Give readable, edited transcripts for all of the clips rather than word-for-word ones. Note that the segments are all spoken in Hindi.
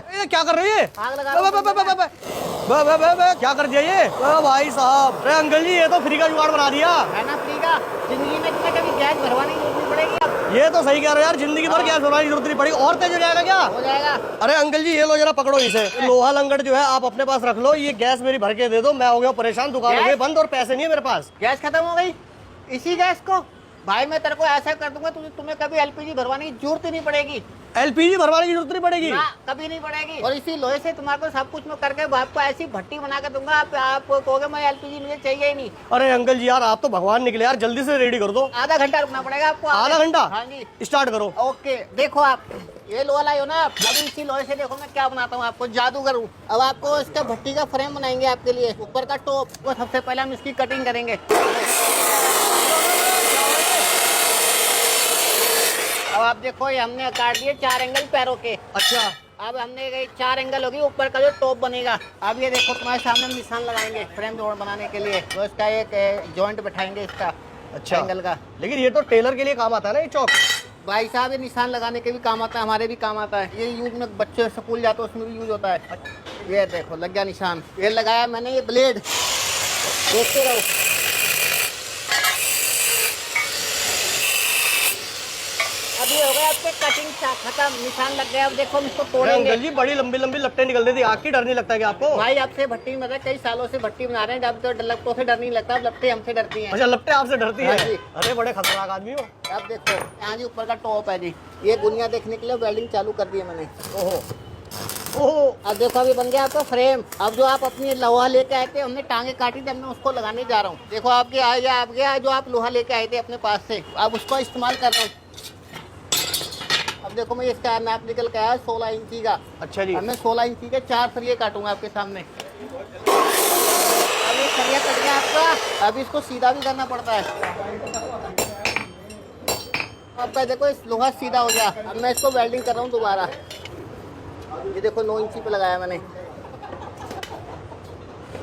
ये क्या कर रही है? आग लगा क्या कर दिया ये? भाई साहब, अरे अंकल जी ये तो फ्री का जुगाड़ बना दिया है ना, फ्री का। जिंदगी में तुम्हें कभी गैस भरवाने की जरूरत नहीं पड़ेगी अब। ये तो सही कह रहे हो यार, जिंदगी भर गैस भरवाने की जरूरत नहीं पड़ेगी। और तेज हो जाएगा क्या? हो जाएगा। अरे अंकल जी ये लो जरा पकड़ो इसे, लोहा लंगड़ जो है आप अपने पास रख लो, ये गैस मेरी भर के दे दो, मैं हो गया परेशान, दुकान हो गई बंद और पैसे नहीं है मेरे पास। गैस खत्म हो गई? इसी गैस को भाई मैं तेरे को ऐसा कर दूंगा, तुम्हें कभी एलपीजी भरवाने की जरूरत ही नहीं पड़ेगी। एलपीजी भरवाने की जरूरत नहीं पड़ेगी? ना, कभी नहीं पड़ेगी। और इसी लोहे से तुम्हारे को सब कुछ मैं करके आपको ऐसी भट्टी बना के दूंगा, आप कहोगे मैं एलपीजी मुझे चाहिए ही नहीं। अरे अंकल जी यार आप तो भगवान निकले यार, जल्दी से रेडी कर दो। आधा घंटा रुकना पड़ेगा आपको। आधा घंटा? हाँ जी। स्टार्ट करो। ओके देखो आप ये लोहा लाई हो ना, अभी इसी लोहे से देखो मैं क्या बनाता हूँ आपको, जादूगर हूँ। अब आपको इसका भट्टी का फ्रेम बनाएंगे आपके लिए, ऊपर का टॉप, वो सबसे पहले हम इसकी कटिंग करेंगे। अब आप देखो ये हमने काट दिए 4 एंगल पैरों के। अच्छा, अब हमने 4 एंगल होगी, ऊपर का जो टॉप बनेगा। अब ये देखो तुम्हारे सामने हम निशान लगाएंगे फ्रेम जोड़ बनाने के लिए, तो इसका एक जॉइंट बैठाएंगे इसका। अच्छा एंगल का। लेकिन ये तो टेलर के लिए काम आता है ना ये चौक? भाई साहब ये निशान लगाने के भी काम आता है, हमारे भी काम आता है। ये यूज में बच्चे स्कूल जाते हैं उसमें भी यूज होता है। ये देखो लग गया निशान, ये लगाया मैंने ये ब्लेड, देखते रहो। अब ये हो गया आपके कटिंग खत्म, निशान लग गया। अब देखो हम इसको तोड़ेंगे। अंकल जी बड़ी लंबी लंबी लपटें निकल रही थी, आग की डर नहीं लगता क्या आपको? भाई आपसे भट्टी में कई सालों से भट्टी बना रहे हैं, अब तो लपटों से डर नहीं लगता, अब लपटें हमसे डरती हैं। अच्छा लपटें आपसे डरती हाँ है? जी। अरे बड़े खतरनाक आदमी हो। अब देखो यहाँ जी ऊपर का टॉप है जी, ये गुनिया देखने के लिए वेल्डिंग चालू कर दी है मैंने। ओहो ओहो, अब देखो अभी बन गया आपका फ्रेम। अब जो आप अपनी लोहा लेके आए थे, हमने टांगे काटी थी, हमने उसको लगाने जा रहा हूँ। देखो आपके आए जो आप लोहा लेके आए थे अपने पास से, अब उसको इस्तेमाल कर रहा हूँ। अब देखो मैं इसका मैप निकल के आया 16 इंची का। अच्छा जी। अब मैं 16 इंची के 4 सरिये काटूंगा आपके सामने। अब ये सरिया कट गया आपका, अब इसको सीधा भी करना पड़ता है। आपका देखो इस लोहा सीधा हो गया। अब मैं इसको वेल्डिंग कर रहा हूँ दोबारा। ये देखो 9 इंची पे लगाया मैंने,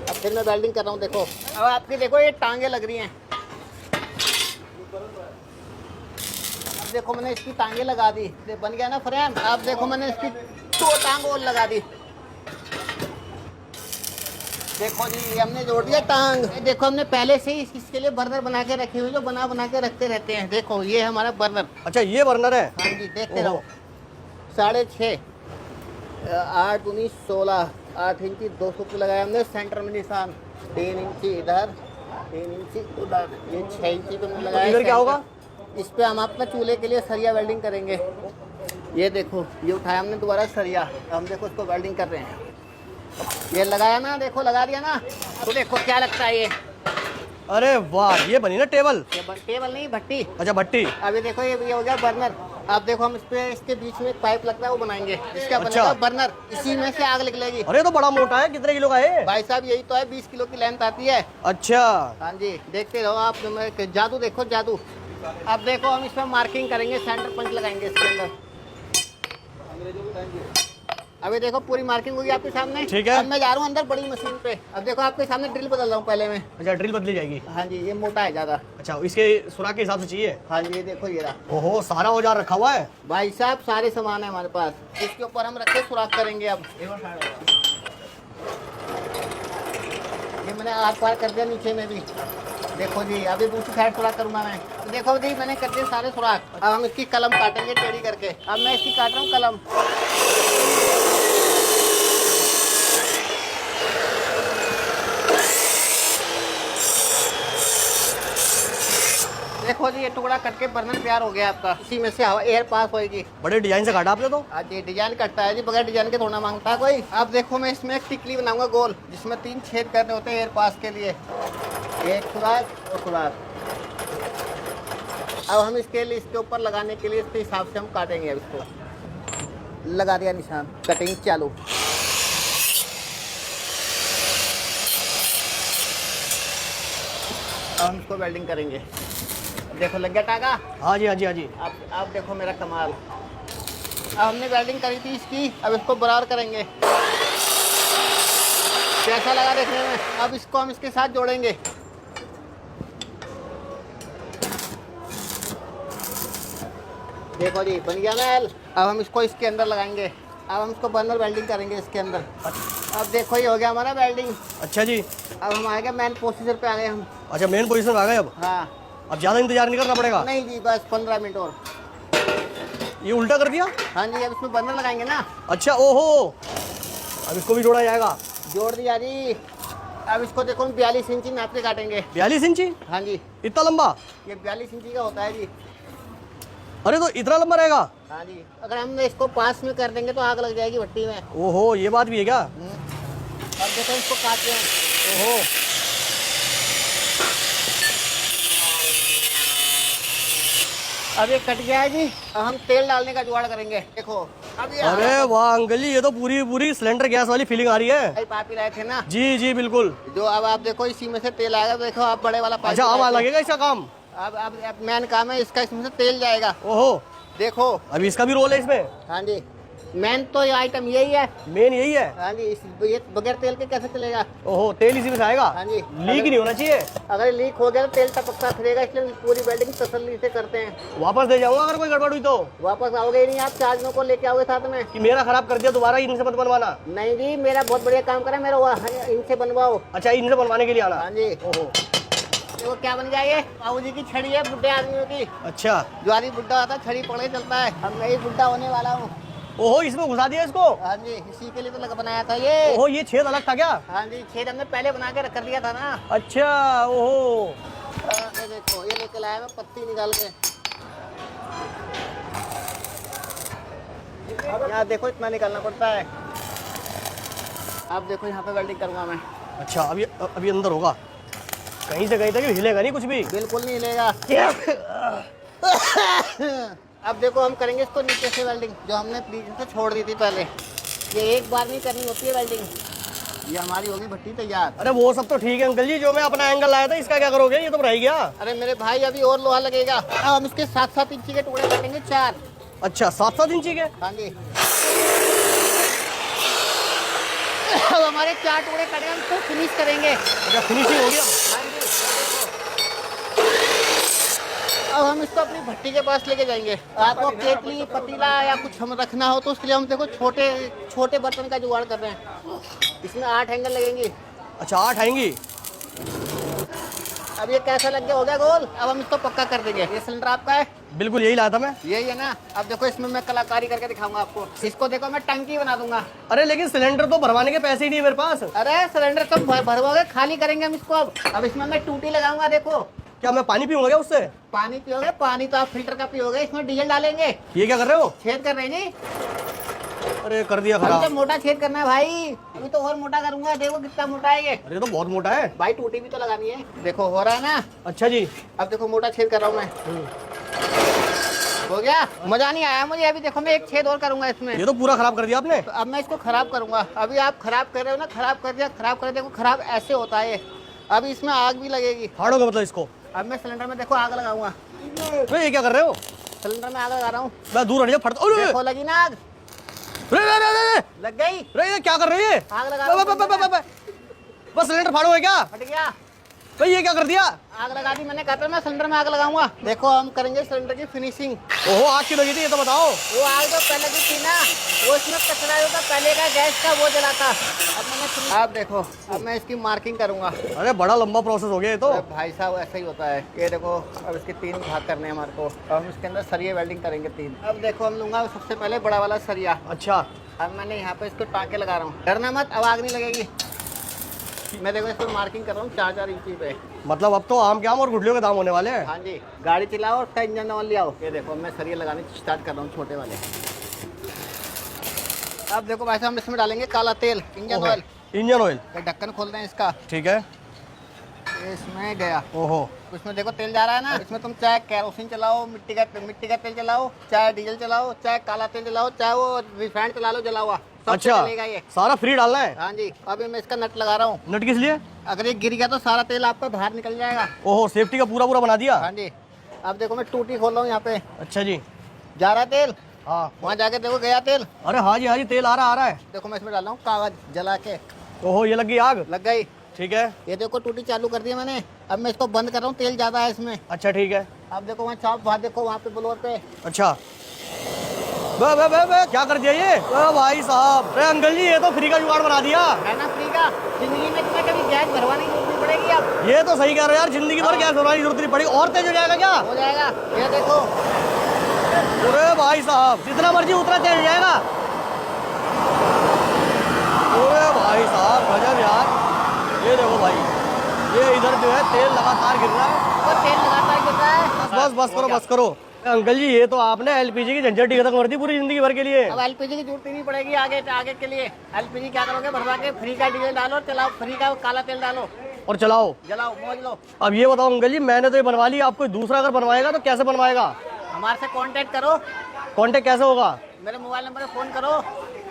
अब फिर मैं वेल्डिंग कर रहा हूँ। देखो अब आपकी देखो ये टांगे लग रही हैं। अब देखो मैंने इसकी टांगे लगा दी, बन गया ना फ्रेम। अब देखो मैंने इसकी 2 टांग और लगा दी। देखो जी हमने जोड़ दिया टांग। देखो हमने पहले से ही इसके लिए बर्नर बना के रखे हुए, जो बना के रखते रहते हैं। देखो ये हमारा बर्नर। अच्छा ये बर्नर है? हाँ जी देखते रहो। 6.5 8 19 16 8 इंची 200 पे लगाया हमने सेंटर में निशान। 3 इंची इधर, 3 इंची उधर, ये 6 इंची पे हमने लगाया। इधर क्या होगा? इस पे हम अपना चूल्हे के लिए सरिया वेल्डिंग करेंगे। ये देखो ये उठाया हमने दोबारा सरिया, हम देखो इसको वेल्डिंग कर रहे हैं। ये लगाया ना, देखो लगा दिया ना, तो देखो क्या लगता है ये। अरे वाह, ये बनी ना टेबल? ये टेबल नहीं भट्टी। अच्छा भट्टी। अभी देखो ये हो गया बर्नर। अब देखो हम इसके बीच में एक पाइप लगता है वो बनाएंगे, इसका अच्छा। बनेगा बर्नर, इसी में से आग निकलेगी। अरे तो बड़ा मोटा है, कितने किलो का है? भाई साहब यही तो है, 20 किलो की लेंथ आती है। अच्छा हाँ जी देखते रहो आप, जादू देखो जादू। अब देखो हम इसमें मार्किंग करेंगे, सेंटर पंच लगाएंगे इसके अंदर। अभी देखो पूरी मार्किंग होगी आपके सामने। ठीक है। अब मैं जा रहा हूँ अंदर बड़ी मशीन पे। अब देखो आपके सामने ड्रिल बदल रहा हूँ पहले मैं। अच्छा ड्रिल बदली जाएगी? हाँ जी ये मोटा है ज्यादा। अच्छा इसके सुराख के हिसाब से चाहिए? हाँ जी ये देखो ये रहा। ओहो सारा औजार रखा हुआ है भाई साहब, सारे सामान है हमारे पास। इसके ऊपर हम रखे सुराख करेंगे। अब ये मैंने आर पार कर दिया नीचे में भी। देखो जी अभी दूसरी साइड सुराख करूंगा मैं। तो देखो जी मैंने कर दिया सारे सुराख। अब हम इसकी कलम काटेंगे टेढ़ी करके। अब मैं इसकी काट रहा हूँ कलम। देखो जी ये टुकड़ा कट के बर्नर तैयार हो गया आपका। इसी में से हवा एयर पास होएगी। बड़े डिजाइन से काटा आपने तो। आज ये डिजाइन कटता है जी, बगैर डिजाइन के थोड़ा मांगता है कोई। अब देखो मैं इसमें एक टिकली बनाऊंगा गोल, जिसमें 3 छेद करने होते हैं एयर पास के लिए। एक सुराख और सुराख। अब हम इसके लिए इसके ऊपर लगाने के लिए इसके हिसाब से हम काटेंगे। अब इसको लगा दिया निशान, कटिंग चालू। अब हम इसको वेल्डिंग करेंगे। देखो लग गया टाका। हाँ जी हाँ जी हाँ जी। अब देखो मेरा कमाल। अब हमने वेल्डिंग करी थी इसकी, अब इसको बराबर करेंगे। कैसा लगा देखने में? अब इसको हम इसके साथ जोड़ेंगे। देखो जी बन गया ना एल। अब हम इसको इसके अंदर लगाएंगे। अब हम इसको बंद और वेल्डिंग करेंगे इसके अंदर। अब देखो ये हो गया हमारा वेल्डिंग। अच्छा जी। अब हम आएंगे मेन प्रोसीजर पे आ गए हम। अच्छा मेन पोजीशन आ गए अब। हाँ अब ज़्यादा इंतजार नहीं करना पड़ेगा। नहीं जी, बस 15 मिनट और। ये उल्टा कर दिया। हाँ जी, अब इसमें बर्नर लगाएंगे ना। अच्छा ओहो, अब इसको भी जोड़ा जाएगा। जोड़ दिया जी। अब इसको देखो 42 इंची नाप के काटेंगे। 42 इंची? हाँ जी, इतना लंबा? ये 42 इंची का होता है जी। अरे तो इतना लंबा रहेगा? हाँ जी, अगर हम इसको पास में कर देंगे तो आग लग जाएगी भट्टी में। ओहो, ये बात भी है क्या? अब देखो इसको काट रहे हैं। ओहो, अब ये कट गया है जी। अब हम तेल डालने का जुगाड़ करेंगे। देखो अब ये अरे वाह अंकल जी, ये तो पूरी पूरी सिलेंडर गैस वाली फीलिंग आ रही है। पाइप ही लाए थे ना जी जी बिल्कुल। जो, अब आप देखो इसी में से तेल आएगा। देखो आप बड़े वाला पाइप। अच्छा अब लगेगा इसका काम। अब मेन काम है इसका, इसमें से तेल जाएगा। ओहो, देखो अभी इसका भी रोल है इसमें। हाँ जी, मेन तो ये आइटम यही है। मेन यही है। हाँ जी, ये बगैर तेल के कैसे चलेगा? ओहो, तेल इसी में से आएगा। हाँ जी, लीक नहीं होना चाहिए। अगर लीक हो गया तो तेल टपकता फिरेगा, इसलिए पूरी वेल्डिंग तसल्ली से करते हैं। वापस दे जाऊंगा अगर कोई गड़बड़ हुई तो। वापस आओगे ही नहीं आप, चार्जों को लेके आओगे साथ में। कि मेरा खराब कर दिया, दोबारा इनसे मत बनवाना। नहीं जी, मेरा बहुत बढ़िया काम करा, मेरा इनसे बनवाओ। अच्छा इनसे बनवाने के लिए आना। हाँ जी। ओहो, देखो क्या बन गया, ये बाबू जी की छड़ी है, बुढ़े आदमियों की। अच्छा। जो आदमी बुढ़ा होता है छड़ी पकड़ के चलता है। अब मैं ही बुढ़ा होने वाला हूँ। ओहो, इसमें घुसा दिया इसको। हाँ जी, इसी के लिए तो लगा बनाया था ये। ओहो, ये छेद अलग था क्या? हाँ जी, छेद हमने पहले बना के रख कर दिया था ना। अच्छा ओहो। ये देखो, ये लेके लाया मैं पत्ती निकाल के। यहाँ देखो इतना निकालना पड़ता है। अब देखो यहाँ पे वेल्डिंग करूँगा मैं। अच्छा अभी अंदर होगा, कहीं से कहीं तक हिलेगा नहीं कुछ भी? बिल्कुल नहीं हिलेगा। अब देखो हम करेंगे इसको नीचे से वेल्डिंग, जो हमने बीच से छोड़ दी थी पहले। ये एक बार नहीं करनी होती है वेल्डिंग। ये हमारी होगी भट्टी तैयार। अरे वो सब तो ठीक है अंकल जी, जो मैं अपना एंगल लाया था इसका क्या करोगे? ये तो रह गया। अरे मेरे भाई अभी और लोहा लगेगा। अब हम इसके 7-7 इंची के टुकड़े काटेंगे, 4। अच्छा 7-7 इंची के? हाँ जी। अब हमारे 4 टुकड़े कटे, हम इसको फिनिश करेंगे। अच्छा फिनिशिंग हो गया। हाँ जी। अब हम इसको अपनी भट्टी के पास लेके जाएंगे। आपको केतली पतीला या कुछ हम रखना हो तो उसके लिए हम देखो छोटे छोटे बर्तन का जुगाड़ कर रहे हैं। इसमें 8 एंगल लगेंगी। अच्छा 8 आएंगी। अब ये कैसा लग गया, हो गया गोल। अब हम इसको पक्का कर देंगे। ये सिलेंडर आपका है? बिल्कुल यही लाया था मैं। यही है ना। अब देखो इसमें मैं कलाकारी करके दिखाऊंगा आपको। इसको देखो मैं टंकी बना दूंगा। अरे लेकिन सिलेंडर तो भरवाने के पैसे ही नहीं है मेरे पास। अरे सिलेंडर तो भरवाओगे, खाली करेंगे हम इसको। अब इसमें मैं टूटी लगाऊंगा। देखो क्या मैं पानी पीऊंगा क्या उससे? पानी पियोगे? पानी तो आप फिल्टर का पियोगे। इसमें डीजल डालेंगे। ये क्या कर रहे हो? छेद कर रहे हैं जी। अरे कर दिया अभी खराब। तो मोटा छेद करना है भाई, अभी तो और मोटा करूंगा। देखो कितना मोटा है ये। अरे तो बहुत मोटा है भाई, टूटी भी तो लगानी है। देखो हो रहा है ना। अच्छा जी। अब देखो मोटा छेद कर रहा हूँ मैं। हो गया? मजा नहीं आया मुझे। अभी देखो मैं एक छेद और करूंगा इसमें। ये तो पूरा खराब कर दिया आपने। तो अब मैं इसको खराब करूंगा। अभी आप खराब कर रहे हो ना, खराब कर दिया, खराब कर दिया। देखो खराब ऐसे होता है। अब इसमें आग भी लगेगी। फाड़ोगे मतलब इसको? अब मैं सिलेंडर में देखो आग लगाऊंगा। अरे ये क्या कर रहे हो? सिलेंडर में आग लगा रहा हूँ। मैं दूर हट जा, फट। अरे देखो लगी ना आग। रे रे रे रे, लग गई। ये क्या कर रही है? आग लगा रहा हूँ। बस सिलेंडर फाड़ोगे क्या? हट गया। भाई ये क्या कर दिया? आग लगा दी मैंने। कहा था मैं सिलेंडर में आग लगाऊंगा। देखो हम करेंगे सिलेंडर की फिनिशिंग। ओहो, आग क्यों लगी थी ये तो बताओ। वो आग जो पहले की थी ना, वो इसमें कचरा जो था पहले का गैस का, वो जला था। अब मैंने अब देखो, अब मैं इसकी मार्किंग करूंगा। अरे बड़ा लंबा प्रोसेस हो गया ये तो। अरे भाई साहब ऐसा ही होता है। ये देखो अब इसके 3 भाग करने हैं हमारे को। अब हम इसके अंदर सरिया वेल्डिंग करेंगे 3। अब देखो हम लूंगा सबसे पहले बड़ा वाला सरिया। अच्छा अब मैंने यहाँ पे इसको टाँके लगा रहा हूँ। डरना मत, अब आग नहीं लगेगी। मैं देखो इसको मार्किंग कर रहा हूँ 4-4 इंची पे। मतलब अब तो आम के आम और गुठलियों के दाम होने वाले हैं। हाँ जी, गाड़ी चलाओ और उसका इंजन ऑन ले आओ। ये देखो मैं सरिया लगाने स्टार्ट कर रहा हूँ, छोटे वाले। अब देखो भाई साहब हम इसमें डालेंगे काला तेल, इंजन ऑयल। Engine oil. ये ढक्कन खोल रहे हैं इसका। ठीक है। ये इसमें गया। ओहो, उसमें देखो तेल जा रहा है ना। इसमें तुम चाहे केरोसिन चलाओ, मिट्टी का तेल चलाओ, चाहे डीजल चलाओ, चाहे काला तेल चलाओ, चाहे वो रिफाइंड चला लो जला हुआ, सब अच्छा चलेगा ये। सारा फ्री डालना है? हाँ जी। अभी मैं इसका नट लगा रहा हूँ। नट किस लिए? अगर ये गिर गया तो सारा तेल आपका बाहर निकल जाएगा। ओहो, सेफ्टी का पूरा पूरा बना दिया। हाँ जी। अब देखो मैं टूटी खोल रहा हूँ यहाँ पे। अच्छा जी। जा रहा है तेल। हाँ वहाँ जाके देखो गया तेल। अरे हाँ जी तेल आ रहा है। देखो मैं इसमें डाल रहा हूँ कागज जला के। ओहो, ये लग गई आग। लग गई। ठीक है। ये देखो टूटी चालू कर दी मैंने। अब मैं इसको बंद कर रहा हूँ, तेल ज्यादा है इसमें। अच्छा ठीक है। अब देखो वहाँ चाप, वहाँ देखो वहाँ पे ब्लोअर पे। अच्छा बे, क्या कर दिया ये? भाई साहब, अरे अंकल जी, ये तो फ्री का जुगाड़ बना दिया। है ना फ्री का? जिंदगी में तुम्हें कभी गैस भरवाने की जरूरत नहीं पड़ेगी अब। ये तो सही कह रहे हो यार, जिंदगी भर गैस भरवाने की जरूरत नहीं पड़ेगी। और तेज हो जाएगा क्या? हो जाएगा, ये देखो। अरे भाई साहब, जितना मर्जी उतना तेज हो जाएगा। अरे भाई साहब, गजब यार। ये देखो भाई, ये इधर जो है तेल लगातार गिर रहा है। वो तेल लगातार गिर रहा है। बस करो। अंकल जी, ये तो आपने एलपीजी की झंझट ही खत्म कर दी पूरी जिंदगी भर के लिए। अब एलपीजी की जरूरत ही नहीं पड़ेगी आगे के लिए। एलपीजी क्या करोगे, भरवा के फ्री का डीजल डालो, चलाओ, फ्री का काला तेल डालो और चलाओ, जलाओ, मौज लो। अब ये बताओ अंकल जी, मैंने तो ये बनवा लिया, आप कोई दूसरा अगर बनवाएगा तो कैसे बनवाएगा? हमारे से कांटेक्ट करो। कांटेक्ट कैसे होगा? मेरे मोबाइल नंबर पे फोन करो।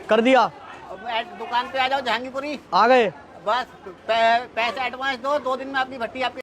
कर दिया। और दुकान पे आ जाओ, जहांगीरपुरी। आ गए। बस पैसे एडवांस दो, 2 दिन में अपनी भट्टी आपकी